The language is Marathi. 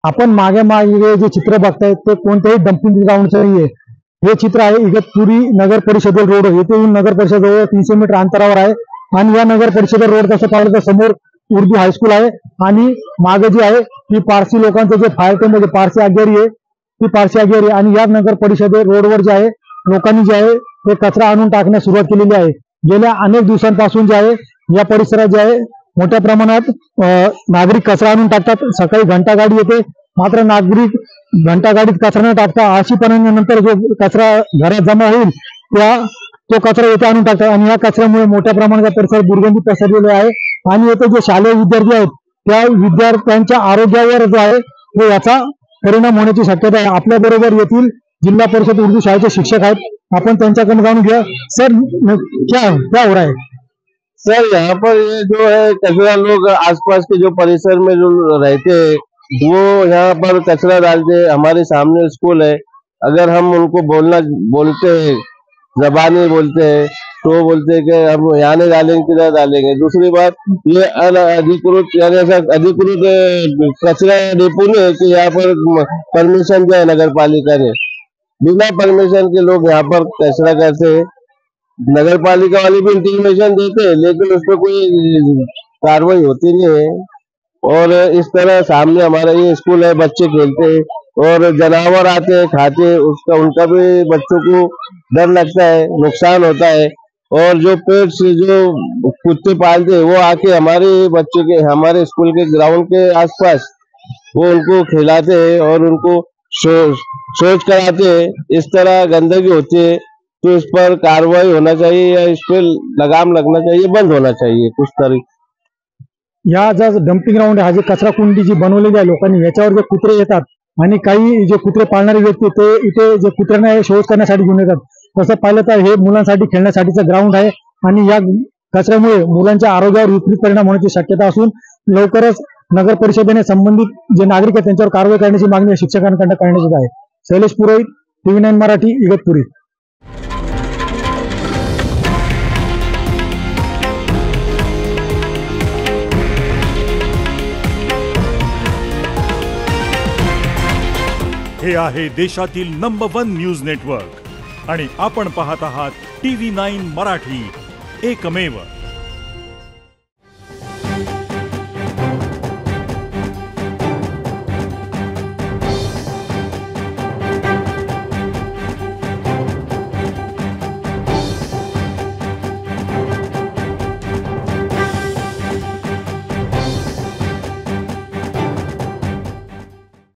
आपण मागे मागे जे चित्र बघताय ते कोणत्याही डम्पिंग ग्राउंडचं नाहीये। हे चित्र आहे इगतपुरी नगर परिषद रोड, येथे नगर परिषद जवळ 300 मीटर अंतरावर आहे। आणि या नगर परिषद रोड कसं पाहिलं तर समोर उर्दू हायस्कूल आहे आणि मागे जी आहे ती पारसी लोकांचं जे फायर टेम्पल पारसी आगेरी आहे, ती पारसी आगेरी। आणि या नगर परिषद रोडवर जे आहे लोकांनी जे आहे ते कचरा आणून टाकण्यास सुरुवात केलेली आहे। गेल्या अनेक दिवसांपासून जे आहे या परिसरात जे आहे मोठ्या प्रमाणात नागरिक कचरा आणून टाकतात। सकाळी घंटा गाडी येते, मात्र नागरिक घंटा गाडीत कचरा न टाकता 80 नंतर जो कचरा घरात जमा होईल तो कचरा येथे आणून टाकतात। आणि या कचऱ्यामुळे मोठ्या प्रमाणात परिसर दुर्गंधी पसरलेले आहे आणि येथे जे शालेय विद्यार्थी आहेत त्या विद्यार्थ्यांच्या आरोग्यावर जो आहे तो याचा परिणाम होण्याची शक्यता आहे। आपल्या बरोबर येथील जिल्हा परिषद उर्दू शाळेचे शिक्षक आहेत, आपण त्यांच्याकडे जाणून घ्या। सर क्या हो रहा है? सर यहाँ पर ये जो है कचरा लोग आसपास के जो परिसर में जो रहते हैं वो यहाँ पर कचरा डालते हैं। हमारे सामने स्कूल है, अगर हम उनको बोलते हैं जबानी बोलते हैं तो बोलते हैं कि हम यहाँ नहीं डालेंगे, किधर डालेंगे। दूसरी बात ये अनधिकृत यानी ऐसा अधिकृत कचरा डिपो नहीं है कि यहाँ पर परमिशन दिया है नगर पालिका ने, बिना परमिशन के लोग यहाँ पर कचरा करते हैं। नगर पालिका वाले भी इंटीमेशन देते हैं लेकिन उस पर कोई कार्रवाई होती नहीं है। और इस तरह सामने हमारा ये स्कूल है, बच्चे खेलते हैं और जानवर आते हैं खाते हैं, उसका उनका भी बच्चों को डर लगता है, नुकसान होता है। और जो पेट्स जो कुत्ते पालते हैं वो आके हमारे स्कूल के ग्राउंड के आसपास वो उनको खिलाते हैं और उनको शौच कराते हैं। इस तरह गंदगी होती है तो इस पर कार्रवाई होना चाहिए या इस पर लगाम लगना चाहिए, बंद होना चाहिए कुछ तरीके। या जो डम्पिंग ग्राउंड आहे, हा जे कचरा कुंडी जी बनवलेली आहे लोकांनी, याच्यावर जे कुत्रे येतात आणि काही जे कुत्रे पाळणारे व्यक्ती ते इथे जे कुत्र्यांना शोध करण्यासाठी घेऊन येतात। तसं पाहिलं तर हे मुलांसाठी खेळण्यासाठीचं ग्राउंड आहे आणि या कचऱ्यामुळे मुलांच्या आरोग्यावर विपरीत परिणाम होण्याची शक्यता असून लवकरच नगर परिषदेने संबंधित जे नागरिक आहेत त्यांच्यावर कारवाई करण्याची मागणी शिक्षकांकडून करण्यात आहे। शैलेश पुरोहित, TV9 मराठी, इगतपुरी। हे आहे देशातील नंबर 1 न्यूज नेटवर्क आणि आपण पाहत आहात TV9 मराठी, एकमेव।